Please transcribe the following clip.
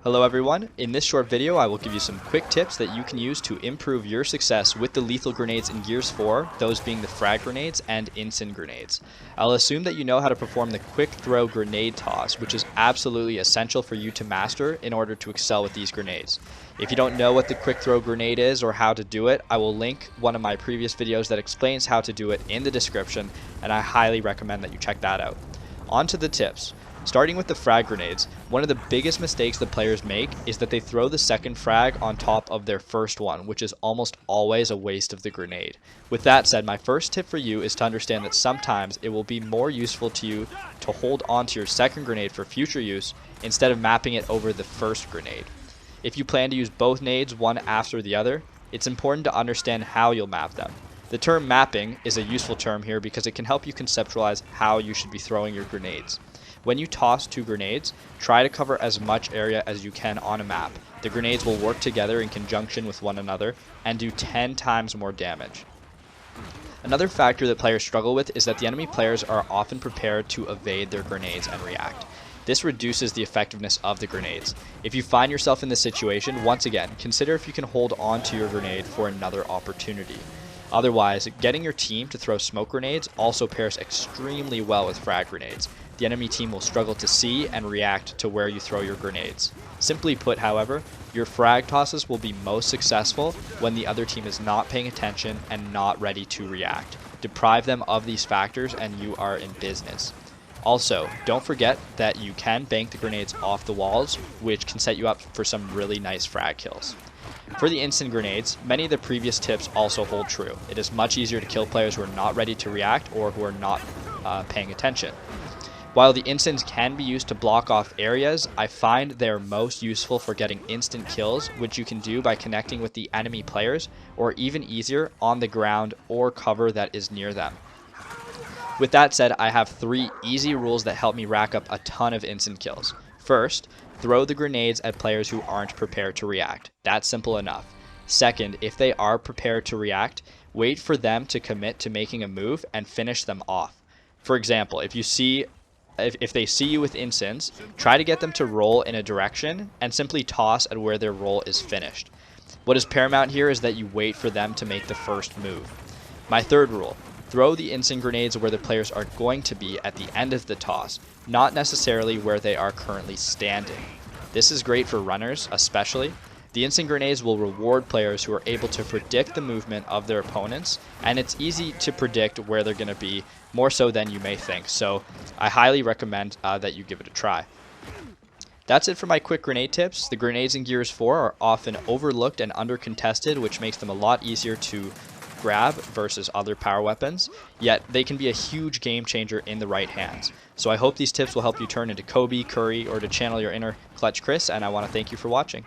Hello everyone, in this short video I will give you some quick tips that you can use to improve your success with the lethal grenades in Gears 4, those being the Frag Grenades and Instant Grenades. I'll assume that you know how to perform the quick throw grenade toss, which is absolutely essential for you to master in order to excel with these grenades. If you don't know what the quick throw grenade is or how to do it, I will link one of my previous videos that explains how to do it in the description, and I highly recommend that you check that out. On to the tips. Starting with the frag grenades, one of the biggest mistakes that players make is that they throw the second frag on top of their first one, which is almost always a waste of the grenade. With that said, my first tip for you is to understand that sometimes it will be more useful to you to hold onto your second grenade for future use instead of mapping it over the first grenade. If you plan to use both nades one after the other, it's important to understand how you'll map them. The term mapping is a useful term here because it can help you conceptualize how you should be throwing your grenades. When you toss two grenades, try to cover as much area as you can on a map. The grenades will work together in conjunction with one another and do 10 times more damage. Another factor that players struggle with is that the enemy players are often prepared to evade their grenades and react. This reduces the effectiveness of the grenades. If you find yourself in this situation, once again, consider if you can hold on to your grenade for another opportunity. Otherwise, getting your team to throw smoke grenades also pairs extremely well with frag grenades. The enemy team will struggle to see and react to where you throw your grenades. Simply put, however, your frag tosses will be most successful when the other team is not paying attention and not ready to react. Deprive them of these factors and you are in business. Also, don't forget that you can bank the grenades off the walls, which can set you up for some really nice frag kills. For the instant grenades, many of the previous tips also hold true. It is much easier to kill players who are not ready to react or who are not paying attention. While the instants can be used to block off areas, I find they're most useful for getting instant kills, which you can do by connecting with the enemy players, or even easier, on the ground or cover that is near them. With that said, I have 3 easy rules that help me rack up a ton of instant kills. First, throw the grenades at players who aren't prepared to react. That's simple enough. Second, if they are prepared to react, wait for them to commit to making a move and finish them off. For example, if they see you with instants, try to get them to roll in a direction and simply toss at where their roll is finished. What is paramount here is that you wait for them to make the first move. My third rule, throw the instant grenades where the players are going to be at the end of the toss, not necessarily where they are currently standing. This is great for runners, especially. The instant grenades will reward players who are able to predict the movement of their opponents, and it's easy to predict where they're going to be, more so than you may think. So I highly recommend that you give it a try. That's it for my quick grenade tips. The grenades in Gears 4 are often overlooked and under-contested, which makes them a lot easier to grab versus other power weapons, yet they can be a huge game changer in the right hands. So I hope these tips will help you turn into Kobe, Curry, or to channel your inner Clutch Chris, and I want to thank you for watching.